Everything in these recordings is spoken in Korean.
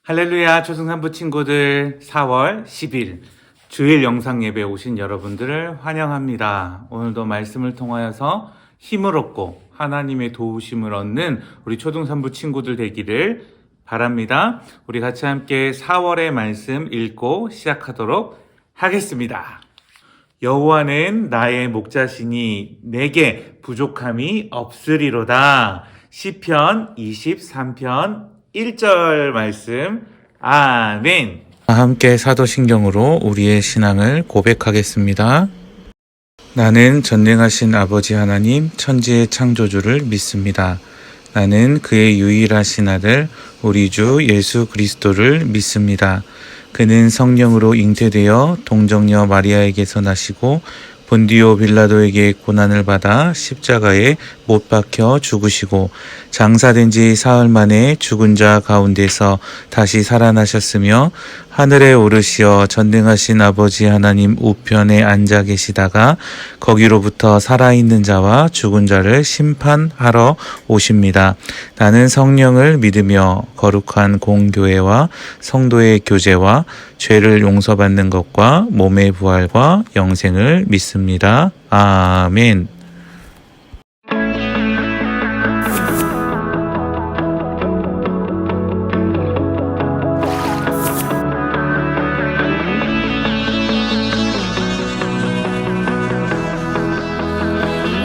할렐루야, 초승산부 친구들, 4월 10일 주일 영상 예배 오신 여러분들을 환영합니다. 오늘도 말씀을 통하여서 힘을 얻고 하나님의 도우심을 얻는 우리 초등산부 친구들 되기를 바랍니다. 우리 같이 함께 4월의 말씀 읽고 시작하도록 하겠습니다. 여호와는 나의 목자시니 내게 부족함이 없으리로다. 시편 23편 1절 말씀. 아멘. 함께 사도신경으로 우리의 신앙을 고백하겠습니다. 나는 전능하신 아버지 하나님 천지의 창조주를 믿습니다. 나는 그의 유일하신 아들 우리 주 예수 그리스도를 믿습니다. 그는 성령으로 잉태되어 동정녀 마리아에게서 나시고 본디오 빌라도에게 고난을 받아 십자가에 못 박혀 죽으시고 장사된 지 사흘 만에 죽은 자 가운데서 다시 살아나셨으며 하늘에 오르시어 전능하신 아버지 하나님 우편에 앉아 계시다가 거기로부터 살아있는 자와 죽은 자를 심판하러 오십니다. 나는 성령을 믿으며 거룩한 공교회와 성도의 교제와 죄를 용서받는 것과 몸의 부활과 영생을 믿습니다. 아멘.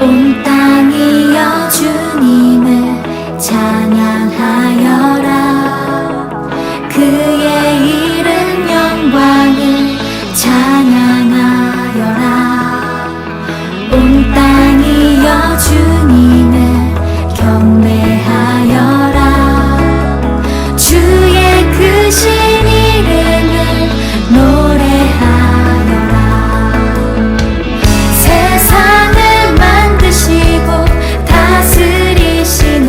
온 땅이여 주님을 찬양하여라. 그의 이름 영광을 찬양하여라. 온 땅이여 주님을 경배하여라. 주의 크신 이름을 노래하여라. 세상을 만드시고 다스리시는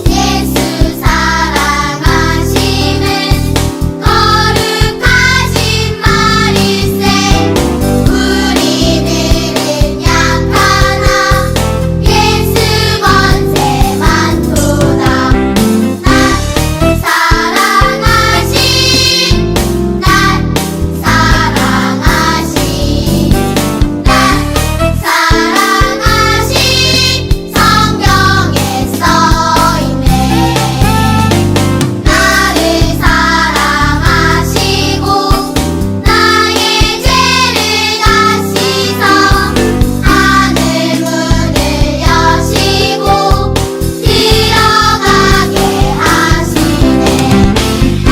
예수 사랑하시는 거룩하신 말일세. 우리들은 약하나 예수 권세 많도다. 날 사랑하신 날 사랑하신 날 사랑하신 성경에 써있네. 나를 사랑하시고 나의 죄를 다시서 하늘 문을 여시고 들어가게 하시네. 날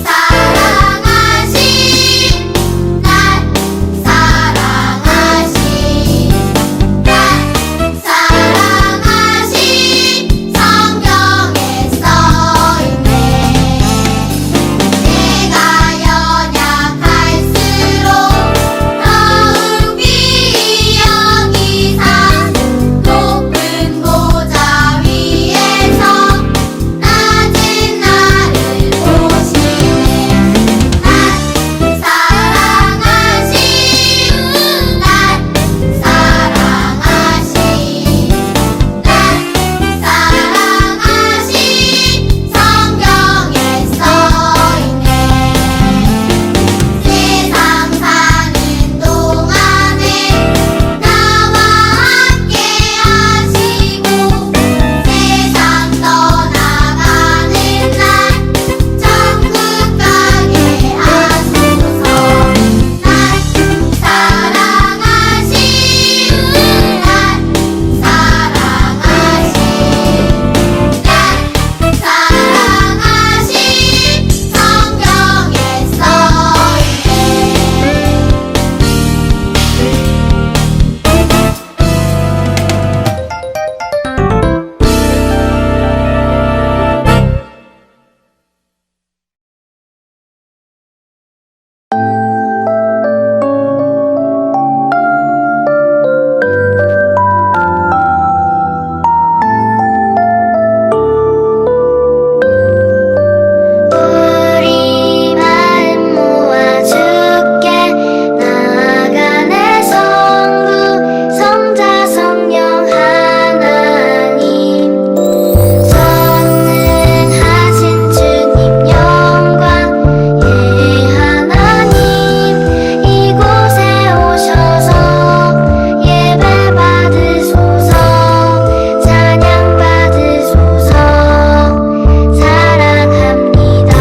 사랑하신 날 사랑하신 날 사랑하신 성경에 써있네. 내가 연약할수록 더욱 귀히 여기사 높은 보좌 위에서 낮은 나를 보시네. 날 사랑하신 날 사랑하신 날 사랑하신 성경에 써있네. 세상 사는 동안에 나와 함께 하시고 세상 떠나가는 날 천국 가게 하소서. 날 사랑하신 날 사랑하신 성경에 우리 마음 모아 주께 나아가네. 성부 성자 성령 하나님 전능하신 주님 영광 예 하나님 이곳에 오셔서 예배 받으소서. 찬양 받으소서. 사랑합니다.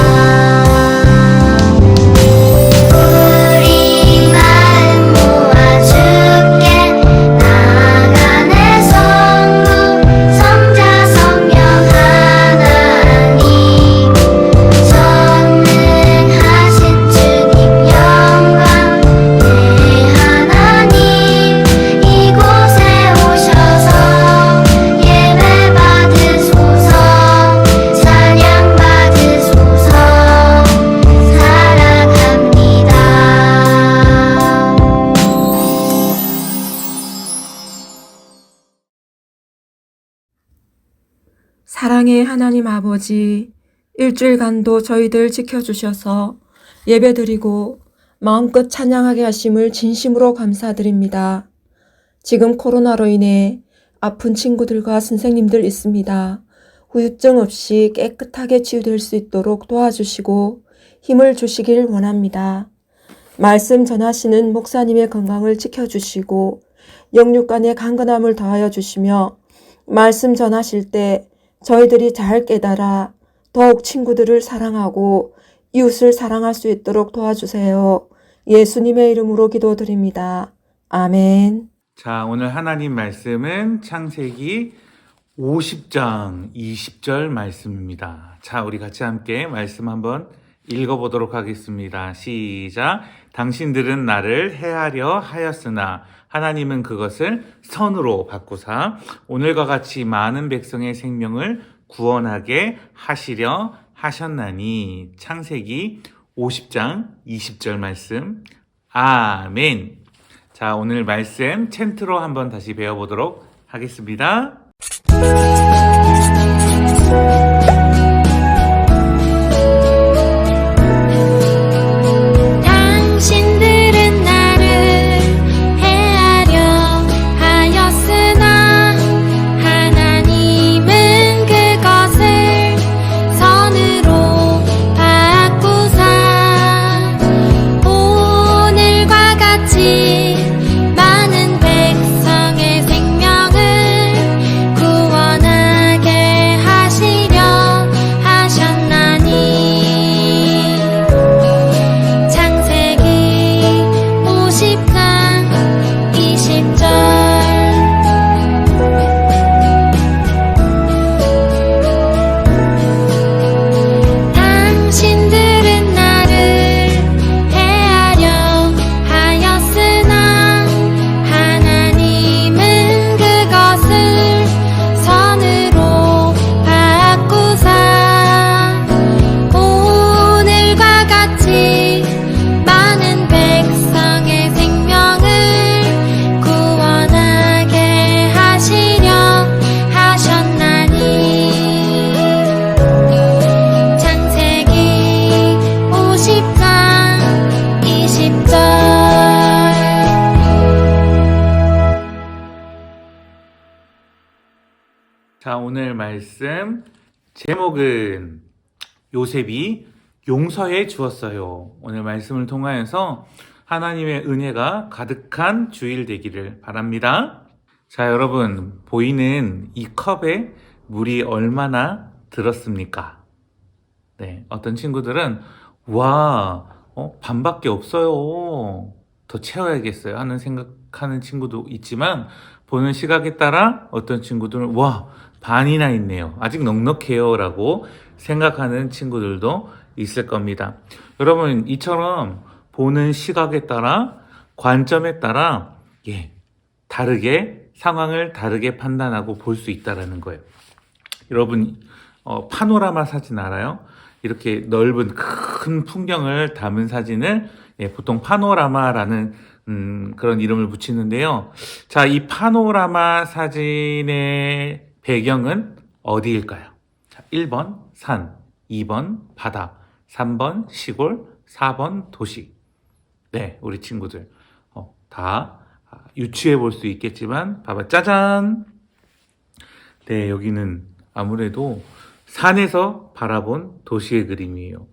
우리 마음 모아 주께 나아가네. 성부 성자 성령 하나님 전능하신 주님 영광 예 하나님 이곳에 오셔서 예배 받으소서. 찬양 받으소서. 사랑합니다. 사랑의 하나님 아버지, 일주일간도 저희들 지켜주셔서 예배드리고 마음껏 찬양하게 하심을 진심으로 감사드립니다. 지금 코로나로 인해 아픈 친구들과 선생님들 있습니다. 후유증 없이 깨끗하게 치유될 수 있도록 도와주시고 힘을 주시길 원합니다. 말씀 전하시는 목사님의 건강을 지켜주시고 영육간의 강건함을 더하여 주시며 말씀 전하실 때 저희들이 잘 깨달아 더욱 친구들을 사랑하고 이웃을 사랑할 수 있도록 도와주세요. 예수님의 이름으로 기도드립니다. 아멘. 자, 오늘 하나님 말씀은 창세기 50장 20절 말씀입니다. 자, 우리 같이 함께 말씀 한번 읽어보도록 하겠습니다. 시작. 당신들은 나를 해하려 하였으나 하나님은 그것을 선으로 바꾸사 오늘과 같이 많은 백성의 생명을 구원하게 하시려 하셨나니. 창세기 50장 20절 말씀. 아멘. 자, 오늘 말씀 챈트로 한번 다시 배워보도록 하겠습니다. 당신들은 나를 해하려 하였으나 하나님은 그것을 선으로 바꾸사 오늘과 같이 많은 백성의 생명을 구원하게 하시려 하셨나니. 창세기 50장 20절. 당신들은 나를 해하려 하였으나 하나님은 그것을 선으로 바꾸사 오늘과 같이 많은 백성의 생명을 구원하게 하시려 하셨나니. 창세기 50장 20절. 자, 오늘 말씀 제목은 요셉이 용서해 주었어요. 오늘 말씀을 통하여서 하나님의 은혜가 가득한 주일 되기를 바랍니다. 자, 여러분, 보이는 이 컵에 물이 얼마나 들었습니까? 네, 어떤 친구들은 반밖에 없어요. 더 채워야겠어요 하는 생각하는 친구도 있지만, 보는 시각에 따라 어떤 친구들은 반이나 있네요, 아직 넉넉해요 라고 생각하는 친구들도 있을 겁니다. 여러분, 이처럼 보는 시각에 따라, 관점에 따라 다르게 상황을 다르게 판단하고 볼 수 있다는 거예요. 여러분, 파노라마 사진 알아요? 이렇게 넓은 큰 풍경을 담은 사진을 보통 파노라마라는 그런 이름을 붙이는데요. 자, 이 파노라마 사진의 배경은 어디일까요? 자, 1번 산, 2번 바다, 3번 시골, 4번 도시. 네, 우리 친구들 다 유추해 볼 수 있겠지만, 봐봐, 짜잔! 네, 여기는 아무래도 산에서 바라본 도시의 그림이에요.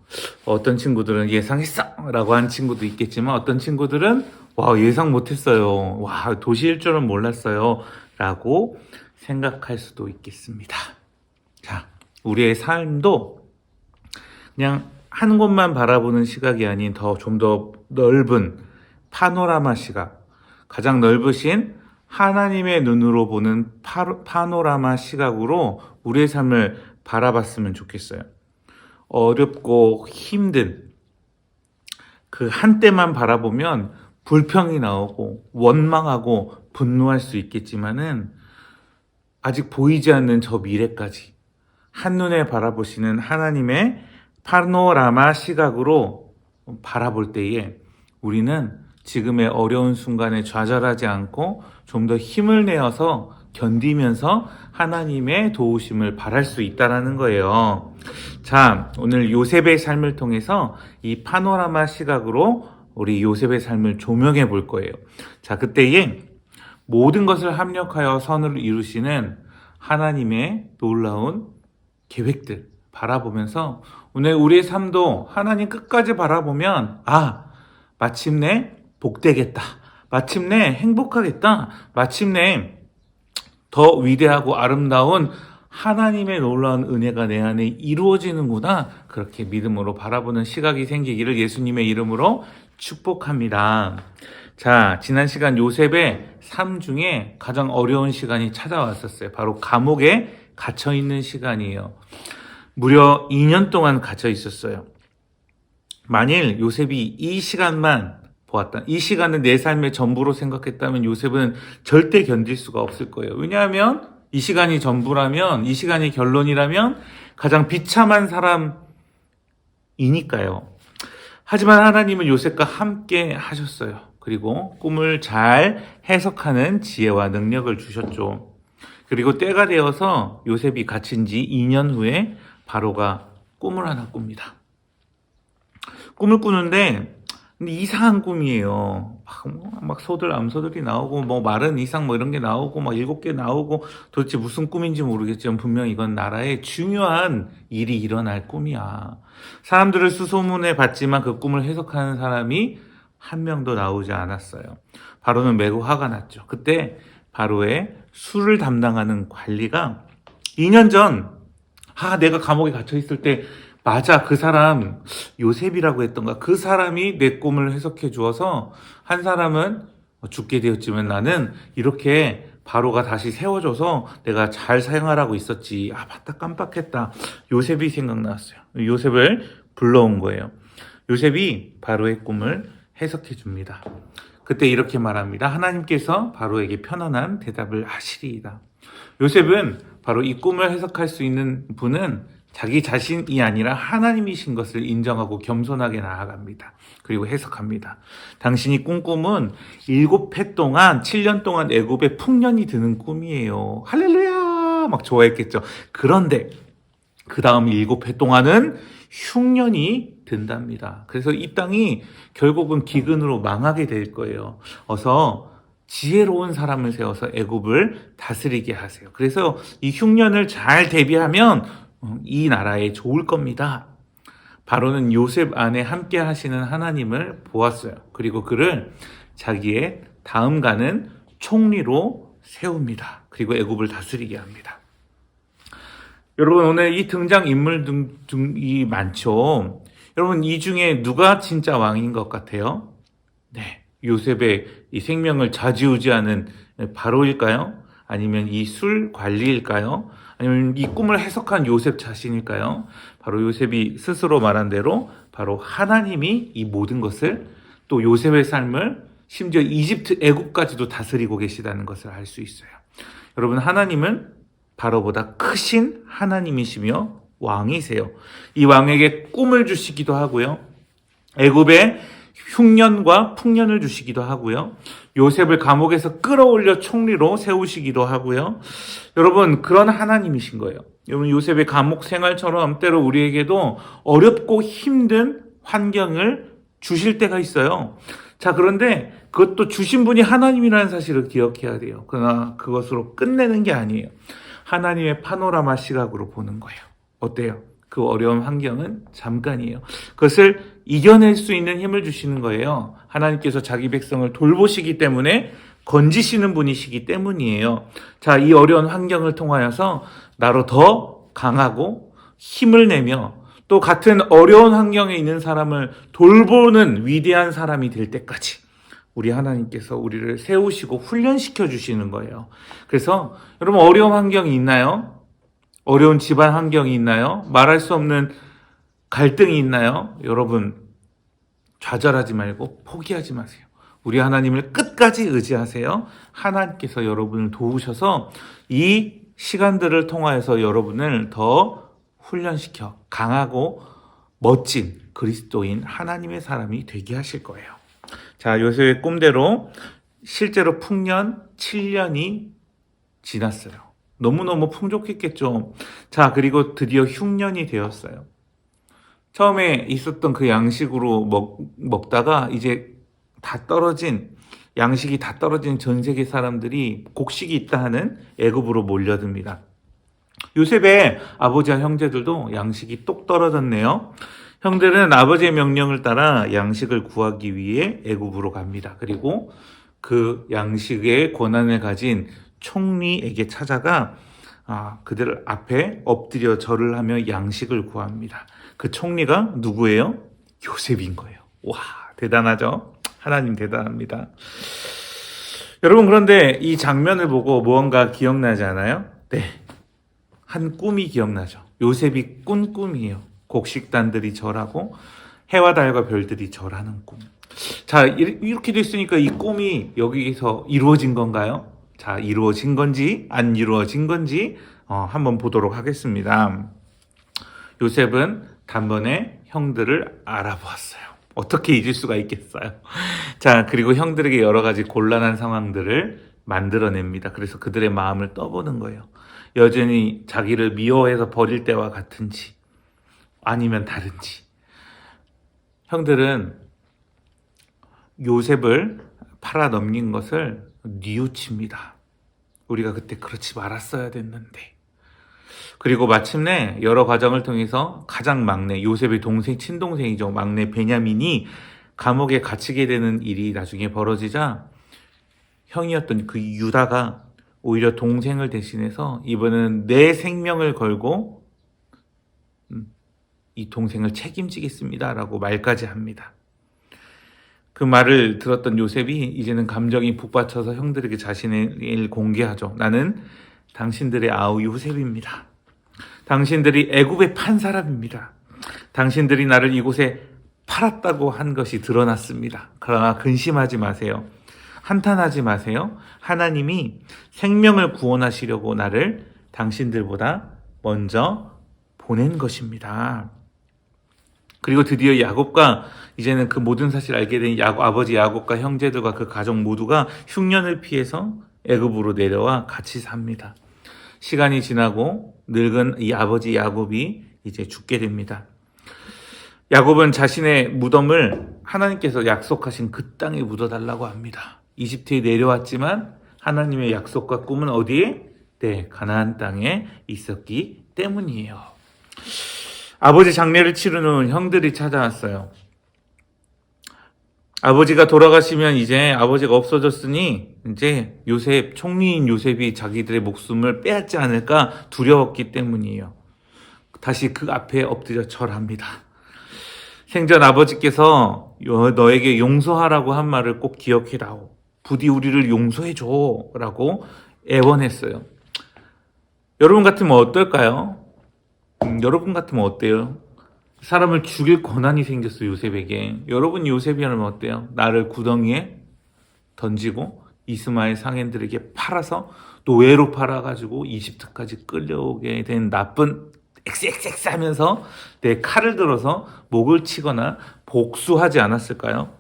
어떤 친구들은 예상했어! 라고 한 친구도 있겠지만, 어떤 친구들은 예상 못했어요. 도시일 줄은 몰랐어요. 라고 생각할 수도 있겠습니다. 자, 우리의 삶도 그냥 한 곳만 바라보는 시각이 아닌 좀 더 넓은 파노라마 시각, 가장 넓으신 하나님의 눈으로 보는 파노라마 시각으로 우리의 삶을 바라봤으면 좋겠어요. 어렵고 힘든 그 한때만 바라보면 불평이 나오고 원망하고 분노할 수 있겠지만은, 아직 보이지 않는 저 미래까지 한눈에 바라보시는 하나님의 파노라마 시각으로 바라볼 때에 우리는 지금의 어려운 순간에 좌절하지 않고 좀 더 힘을 내어서 견디면서 하나님의 도우심을 바랄 수 있다는 거예요. 자, 오늘 요셉의 삶을 통해서 이 파노라마 시각으로 우리 요셉의 삶을 조명해 볼 거예요. 자, 그때에 모든 것을 합력하여 선을 이루시는 하나님의 놀라운 계획들 바라보면서, 오늘 우리의 삶도 하나님 끝까지 바라보면 마침내 복되겠다, 마침내 행복하겠다, 마침내 더 위대하고 아름다운 하나님의 놀라운 은혜가 내 안에 이루어지는구나, 그렇게 믿음으로 바라보는 시각이 생기기를 예수님의 이름으로 축복합니다. 자, 지난 시간 요셉의 삶 중에 가장 어려운 시간이 찾아왔었어요. 바로 감옥에 갇혀 있는 시간이에요. 무려 2년 동안 갇혀 있었어요. 만일 요셉이 이 시간만 보았다, 이 시간을 내 삶의 전부로 생각했다면 요셉은 절대 견딜 수가 없을 거예요. 왜냐하면 이 시간이 전부라면, 이 시간이 결론이라면 가장 비참한 사람이니까요. 하지만 하나님은 요셉과 함께 하셨어요. 그리고 꿈을 잘 해석하는 지혜와 능력을 주셨죠. 그리고 때가 되어서 요셉이 갇힌 지 2년 후에 바로가 꿈을 하나 꿉니다. 꿈을 꾸는데 근데 이상한 꿈이에요. 막 암소들이 나오고 뭐 마른 이상 뭐 이런 게 나오고 막 7개 나오고 도대체 무슨 꿈인지 모르겠지만 분명 이건 나라에 중요한 일이 일어날 꿈이야. 사람들을 수소문에 받지만 그 꿈을 해석하는 사람이 한 명도 나오지 않았어요. 바로는 매우 화가 났죠. 그때 바로의 술을 담당하는 관리가 2년 전 내가 감옥에 갇혀 있을 때 맞아, 그 사람 요셉이라고 했던가, 그 사람이 내 꿈을 해석해 주어서 한 사람은 죽게 되었지만 나는 이렇게 바로가 다시 세워줘서 내가 잘 사용하라고 있었지. 맞다, 깜빡했다. 요셉이 생각났어요. 요셉을 불러온 거예요. 요셉이 바로의 꿈을 해석해 줍니다. 그때 이렇게 말합니다. 하나님께서 바로에게 편안한 대답을 하시리이다. 요셉은 바로 이 꿈을 해석할 수 있는 분은 자기 자신이 아니라 하나님이신 것을 인정하고 겸손하게 나아갑니다. 그리고 해석합니다. 당신이 꾼 꿈은 7해 동안 7년 동안 애굽에 풍년이 드는 꿈이에요. 할렐루야! 막 좋아했겠죠. 그런데 그 다음 7해 동안은 흉년이 든답니다. 그래서 이 땅이 결국은 기근으로 망하게 될 거예요. 어서 지혜로운 사람을 세워서 애굽을 다스리게 하세요. 그래서 이 흉년을 잘 대비하면 이 나라에 좋을 겁니다. 바로는 요셉 안에 함께 하시는 하나님을 보았어요. 그리고 그를 자기의 다음 가는 총리로 세웁니다. 그리고 애굽을 다스리게 합니다. 여러분, 오늘 이 등장 인물이 많죠. 여러분, 이 중에 누가 진짜 왕인 것 같아요? 네, 요셉의 이 생명을 좌지우지하는 바로일까요? 아니면 이 술 관리일까요? 아니면 이 꿈을 해석한 요셉 자신일까요? 바로 요셉이 스스로 말한 대로 바로 하나님이 이 모든 것을, 또 요셉의 삶을, 심지어 이집트 애국까지도 다스리고 계시다는 것을 알 수 있어요. 여러분, 하나님은 바로보다 크신 하나님이시며 왕이세요. 이 왕에게 꿈을 주시기도 하고요. 애굽에 흉년과 풍년을 주시기도 하고요. 요셉을 감옥에서 끌어올려 총리로 세우시기도 하고요. 여러분, 그런 하나님이신 거예요. 여러분, 요셉의 감옥 생활처럼 때로 우리에게도 어렵고 힘든 환경을 주실 때가 있어요. 자, 그런데 그것도 주신 분이 하나님이라는 사실을 기억해야 돼요. 그러나 그것으로 끝내는 게 아니에요. 하나님의 파노라마 시각으로 보는 거예요. 어때요? 그 어려운 환경은 잠깐이에요. 그것을 이겨낼 수 있는 힘을 주시는 거예요. 하나님께서 자기 백성을 돌보시기 때문에, 건지시는 분이시기 때문이에요. 자, 이 어려운 환경을 통하여서 나로 더 강하고 힘을 내며 또 같은 어려운 환경에 있는 사람을 돌보는 위대한 사람이 될 때까지 우리 하나님께서 우리를 세우시고 훈련시켜 주시는 거예요. 그래서 여러분, 어려운 환경이 있나요? 어려운 집안 환경이 있나요? 말할 수 없는 갈등이 있나요? 여러분, 좌절하지 말고 포기하지 마세요. 우리 하나님을 끝까지 의지하세요. 하나님께서 여러분을 도우셔서 이 시간들을 통하여서 여러분을 더 훈련시켜 강하고 멋진 그리스도인 하나님의 사람이 되게 하실 거예요. 자, 요셉의 꿈대로 실제로 풍년 7년이 지났어요. 너무너무 풍족했겠죠. 자, 그리고 드디어 흉년이 되었어요. 처음에 있었던 그 양식으로 먹다가 이제 양식이 다 떨어진 전 세계 사람들이 곡식이 있다 하는 애굽으로 몰려듭니다. 요셉의 아버지와 형제들도 양식이 똑 떨어졌네요. 형들은 아버지의 명령을 따라 양식을 구하기 위해 애굽으로 갑니다. 그리고 그 양식의 권한을 가진 총리에게 찾아가 그들 앞에 엎드려 절을 하며 양식을 구합니다. 그 총리가 누구예요? 요셉인 거예요. 와, 대단하죠? 하나님 대단합니다. 여러분, 그런데 이 장면을 보고 무언가 기억나지 않아요? 네, 한 꿈이 기억나죠. 요셉이 꾼 꿈이에요. 곡식단들이 절하고 해와 달과 별들이 절하는 꿈. 자, 이렇게 됐으니까 이 꿈이 여기서 이루어진 건가요? 자, 이루어진 건지 안 이루어진 건지 한번 보도록 하겠습니다. 요셉은 단번에 형들을 알아보았어요. 어떻게 잊을 수가 있겠어요. 자, 그리고 형들에게 여러 가지 곤란한 상황들을 만들어냅니다. 그래서 그들의 마음을 떠보는 거예요. 여전히 자기를 미워해서 버릴 때와 같은지 아니면 다른지. 형들은 요셉을 팔아 넘긴 것을 뉘우칩니다. 우리가 그때 그렇지 말았어야 됐는데. 그리고 마침내 여러 과정을 통해서 가장 막내 요셉의 동생 친동생이죠. 막내 베냐민이 감옥에 갇히게 되는 일이 나중에 벌어지자 형이었던 그 유다가 오히려 동생을 대신해서 이번에는 내 생명을 걸고 이 동생을 책임지겠습니다 라고 말까지 합니다. 그 말을 들었던 요셉이 이제는 감정이 북받쳐서 형들에게 자신의 일 공개하죠. 나는 당신들의 아우 요셉입니다. 당신들이 애굽에 판 사람입니다. 당신들이 나를 이곳에 팔았다고 한 것이 드러났습니다. 그러나 근심하지 마세요. 한탄하지 마세요. 하나님이 생명을 구원하시려고 나를 당신들보다 먼저 보낸 것입니다. 그리고 드디어 야곱과 이제는 그 모든 사실을 알게 된 아버지 야곱과 형제들과 그 가족 모두가 흉년을 피해서 애굽으로 내려와 같이 삽니다. 시간이 지나고 늙은 이 아버지 야곱이 이제 죽게 됩니다. 야곱은 자신의 무덤을 하나님께서 약속하신 그 땅에 묻어달라고 합니다. 이집트에 내려왔지만 하나님의 약속과 꿈은 어디에? 네, 가나안 땅에 있었기 때문이에요. 아버지 장례를 치른 후 형들이 찾아왔어요. 아버지가 돌아가시면 이제 아버지가 없어졌으니 이제 요셉, 총리인 요셉이 자기들의 목숨을 빼앗지 않을까 두려웠기 때문이에요. 다시 그 앞에 엎드려 절합니다. 생전 아버지께서 너에게 용서하라고 한 말을 꼭 기억해다오. 부디 우리를 용서해줘 라고 애원했어요. 여러분 같으면 어떨까요? 여러분 같으면 어때요? 사람을 죽일 권한이 생겼어요, 요셉에게. 여러분 요셉이라면 어때요? 나를 구덩이에 던지고 이스마엘 상인들에게 팔아서 노예로 팔아가지고 이집트까지 끌려오게 된 나쁜 엑스엑스엑스 하면서 내 칼을 들어서 목을 치거나 복수하지 않았을까요?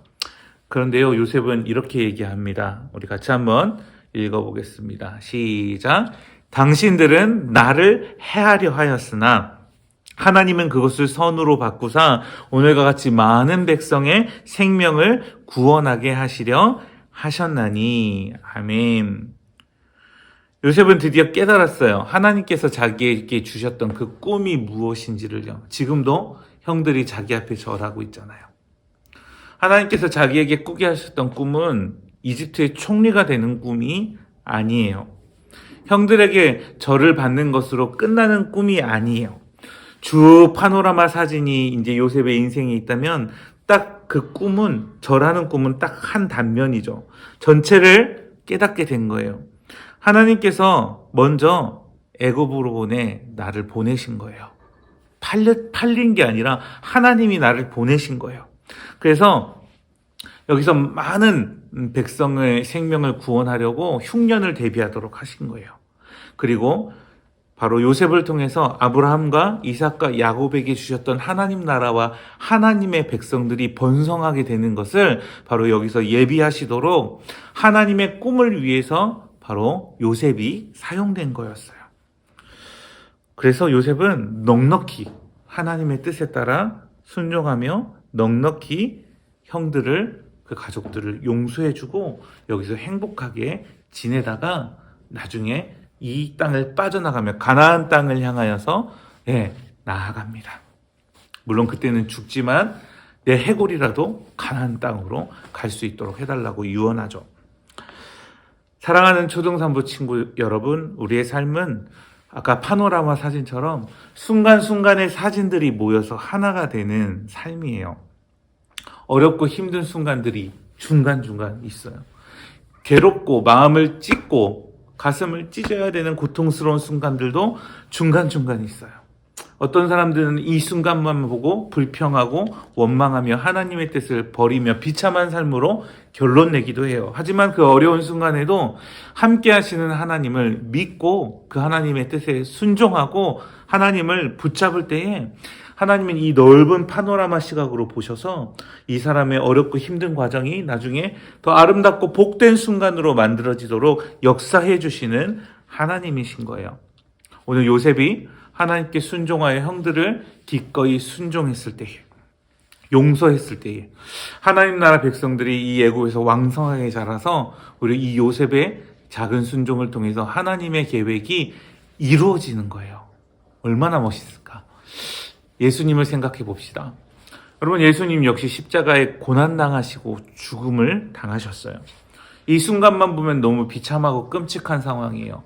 그런데요, 요셉은 이렇게 얘기합니다. 우리 같이 한번 읽어보겠습니다. 시작. 당신들은 나를 해하려 하였으나 하나님은 그것을 선으로 바꾸사 오늘과 같이 많은 백성의 생명을 구원하게 하시려 하셨나니. 아멘. 요셉은 드디어 깨달았어요. 하나님께서 자기에게 주셨던 그 꿈이 무엇인지를요. 지금도 형들이 자기 앞에 절하고 있잖아요. 하나님께서 자기에게 꾸게 하셨던 꿈은 이집트의 총리가 되는 꿈이 아니에요. 형들에게 절을 받는 것으로 끝나는 꿈이 아니에요. 주 파노라마 사진이 이제 요셉의 인생에 있다면 딱 그 꿈은, 절하는 꿈은 딱 한 단면이죠. 전체를 깨닫게 된 거예요. 하나님께서 먼저 애굽으로 나를 보내신 거예요. 팔린 게 아니라 하나님이 나를 보내신 거예요. 그래서 여기서 많은 백성의 생명을 구원하려고 흉년을 대비하도록 하신 거예요. 그리고 바로 요셉을 통해서 아브라함과 이삭과 야곱에게 주셨던 하나님 나라와 하나님의 백성들이 번성하게 되는 것을 바로 여기서 예비하시도록 하나님의 꿈을 위해서 바로 요셉이 사용된 거였어요. 그래서 요셉은 넉넉히 하나님의 뜻에 따라 순종하며 넉넉히 형들을, 그 가족들을 용서해주고 여기서 행복하게 지내다가 나중에 이 땅을 빠져나가며 가나안 땅을 향하여서 나아갑니다. 물론 그때는 죽지만 내 해골이라도 가나안 땅으로 갈 수 있도록 해달라고 유언하죠. 사랑하는 초등산부 친구 여러분, 우리의 삶은 아까 파노라마 사진처럼 순간순간의 사진들이 모여서 하나가 되는 삶이에요. 어렵고 힘든 순간들이 중간중간 있어요. 괴롭고 마음을 찢고 가슴을 찢어야 되는 고통스러운 순간들도 중간중간 있어요. 어떤 사람들은 이 순간만 보고 불평하고 원망하며 하나님의 뜻을 버리며 비참한 삶으로 결론 내기도 해요. 하지만 그 어려운 순간에도 함께 하시는 하나님을 믿고 그 하나님의 뜻에 순종하고 하나님을 붙잡을 때에 하나님은 이 넓은 파노라마 시각으로 보셔서 이 사람의 어렵고 힘든 과정이 나중에 더 아름답고 복된 순간으로 만들어지도록 역사해 주시는 하나님이신 거예요. 오늘 요셉이 하나님께 순종하여 형들을 기꺼이 순종했을 때에, 용서했을 때에 하나님 나라 백성들이 이 애굽에서 왕성하게 자라서 우리 이 요셉의 작은 순종을 통해서 하나님의 계획이 이루어지는 거예요. 얼마나 멋있을까? 예수님을 생각해 봅시다. 여러분, 예수님 역시 십자가에 고난당하시고 죽음을 당하셨어요. 이 순간만 보면 너무 비참하고 끔찍한 상황이에요.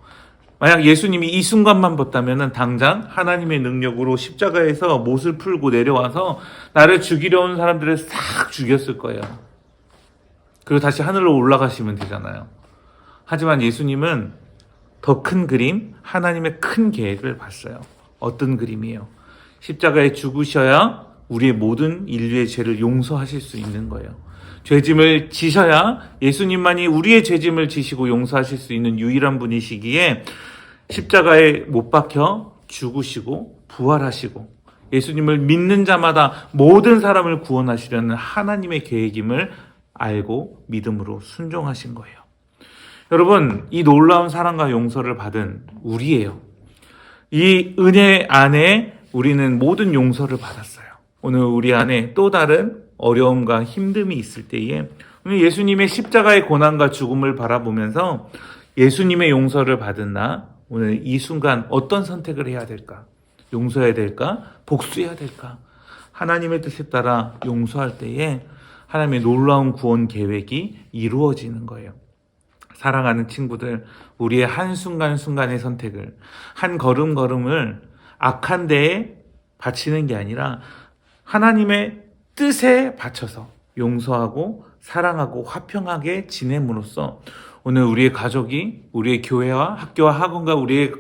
만약 예수님이 이 순간만 봤다면 당장 하나님의 능력으로 십자가에서 못을 풀고 내려와서 나를 죽이려 온 사람들을 싹 죽였을 거예요. 그리고 다시 하늘로 올라가시면 되잖아요. 하지만 예수님은 더 큰 그림, 하나님의 큰 계획을 봤어요. 어떤 그림이에요? 십자가에 죽으셔야 우리의 모든 인류의 죄를 용서하실 수 있는 거예요. 죄짐을 지셔야 예수님만이 우리의 죄짐을 지시고 용서하실 수 있는 유일한 분이시기에 십자가에 못 박혀 죽으시고 부활하시고 예수님을 믿는 자마다 모든 사람을 구원하시려는 하나님의 계획임을 알고 믿음으로 순종하신 거예요. 여러분, 이 놀라운 사랑과 용서를 받은 우리예요. 이 은혜 안에 우리는 모든 용서를 받았어요. 오늘 우리 안에 또 다른 어려움과 힘듦이 있을 때에 오늘 예수님의 십자가의 고난과 죽음을 바라보면서 예수님의 용서를 받은 나, 오늘 이 순간 어떤 선택을 해야 될까? 용서해야 될까? 복수해야 될까? 하나님의 뜻에 따라 용서할 때에 하나님의 놀라운 구원 계획이 이루어지는 거예요. 사랑하는 친구들, 우리의 한순간순간의 선택을, 한 걸음걸음을 악한 데에 바치는 게 아니라 하나님의 뜻에 바쳐서 용서하고 사랑하고 화평하게 지냄으로써 오늘 우리의 가족이, 우리의 교회와 학교와 학원과 우리의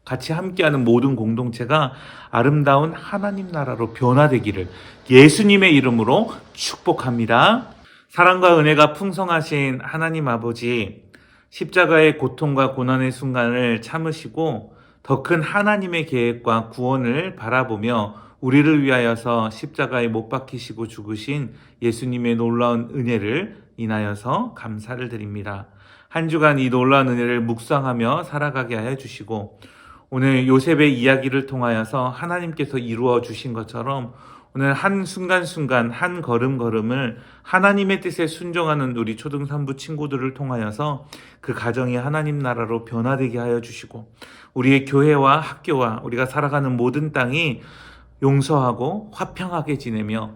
같이 함께하는 모든 공동체가 아름다운 하나님 나라로 변화되기를 예수님의 이름으로 축복합니다. 사랑과 은혜가 풍성하신 하나님 아버지, 십자가의 고통과 고난의 순간을 참으시고 더 큰 하나님의 계획과 구원을 바라보며 우리를 위하여서 십자가에 못 박히시고 죽으신 예수님의 놀라운 은혜를 인하여서 감사를 드립니다. 한 주간 이 놀라운 은혜를 묵상하며 살아가게 하여 주시고 오늘 요셉의 이야기를 통하여서 하나님께서 이루어 주신 것처럼 오늘 한 순간순간 한 걸음걸음을 하나님의 뜻에 순종하는 우리 초등산부 친구들을 통하여서 그 가정이 하나님 나라로 변화되게 하여 주시고 우리의 교회와 학교와 우리가 살아가는 모든 땅이 용서하고 화평하게 지내며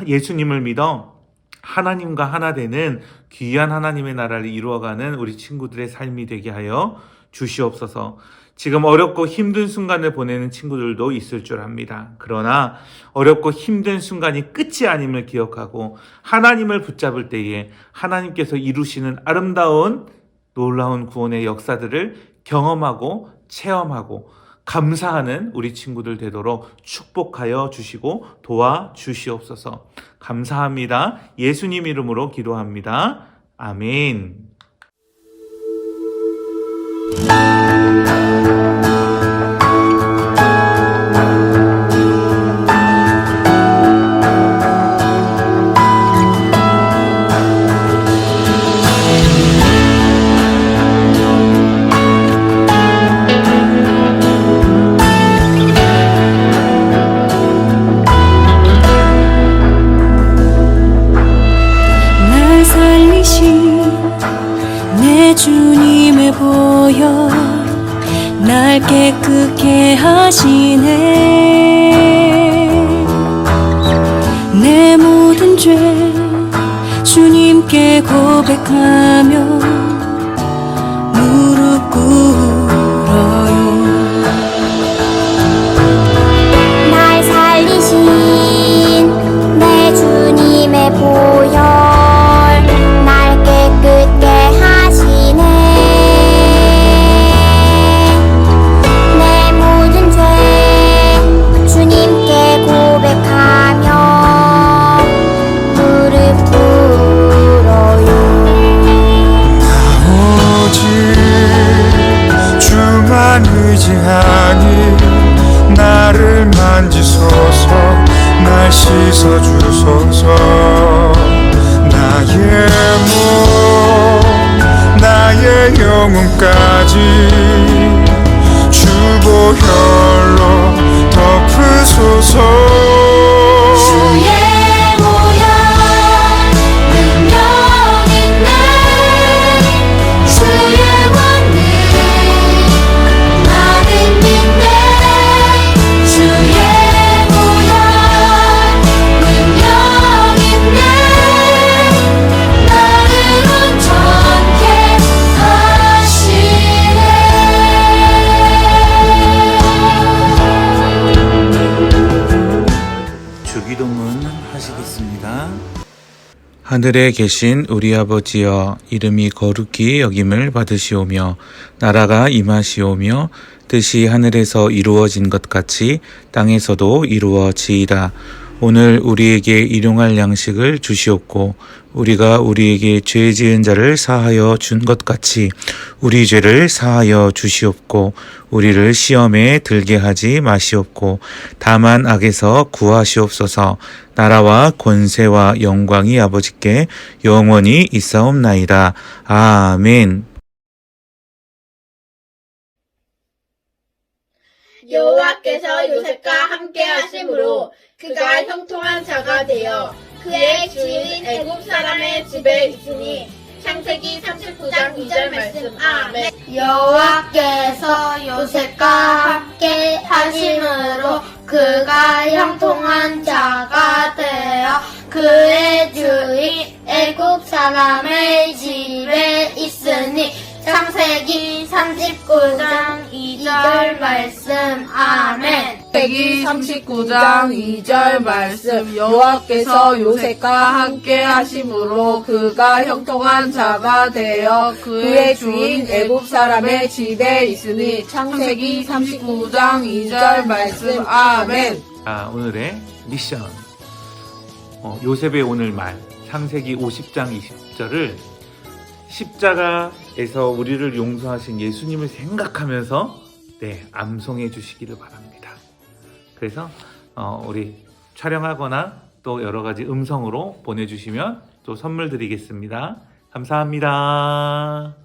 예수님을 믿어 하나님과 하나 되는 귀한 하나님의 나라를 이루어가는 우리 친구들의 삶이 되게 하여 주시옵소서. 지금 어렵고 힘든 순간을 보내는 친구들도 있을 줄 압니다. 그러나 어렵고 힘든 순간이 끝이 아님을 기억하고 하나님을 붙잡을 때에 하나님께서 이루시는 아름다운 놀라운 구원의 역사들을 경험하고 체험하고 감사하는 우리 친구들 되도록 축복하여 주시고 도와주시옵소서. 감사합니다. 예수님 이름으로 기도합니다. 아멘. 날 살리신 내 주님의 보혈 날 깨끗게 하시네. 내 모든 죄 주님께 고백하며 무릎 꿇어요. 날 살리신 내 주님의 보혈 날 깨끗게 하시네. 내 모든 죄 주님께 고백하며 무릎 꿇어요. 주보혈로 덮으소서. 주의 보혈 능력 있네. 주의 권능 나는 믿네. 주의 보혈 능력 있네. 나를 온전케 하시네. 주기도문 하시겠습니다. 하늘에 계신 우리 아버지여, 이름이 거룩히 여김을 받으시오며 나라가 임하시오며 뜻이 하늘에서 이루어진 것 같이 땅에서도 이루어지이다. 오늘 우리에게 일용할 양식을 주시옵고 우리가 우리에게 죄 지은 자를 사하여 준 것 같이 우리 죄를 사하여 주시옵고 우리를 시험에 들게 하지 마시옵고 다만 악에서 구하시옵소서. 나라와 권세와 영광이 아버지께 영원히 있사옵나이다. 아멘. 여호와께서 요셉과 함께 하심으로 그가 형통한 자가 되어 그의 주인 애굽 사람의 집에 있으니. 창세기 39장 2절 말씀. 아멘. 여호와께서 요셉과 함께 하심으로 그가 형통한 자가 되어 그의 주인 애굽 사람의 집에 있으니. 창세기 39장 2절 말씀. 아멘. 창세기 39장 2절 말씀. 여호와께서 요셉과 함께 하심으로 그가 형통한 자가 되어 그의 주인 애굽 사람의 집에 있으니. 창세기 39장 2절 말씀. 아멘. 오늘의 미션. 요셉의 오늘 말 창세기 50장 20절을 십자가에서 우리를 용서하신 예수님을 생각하면서 암송해 주시기를 바랍니다. 그래서 우리 촬영하거나 또 여러 가지 음성으로 보내주시면 또 선물 드리겠습니다. 감사합니다.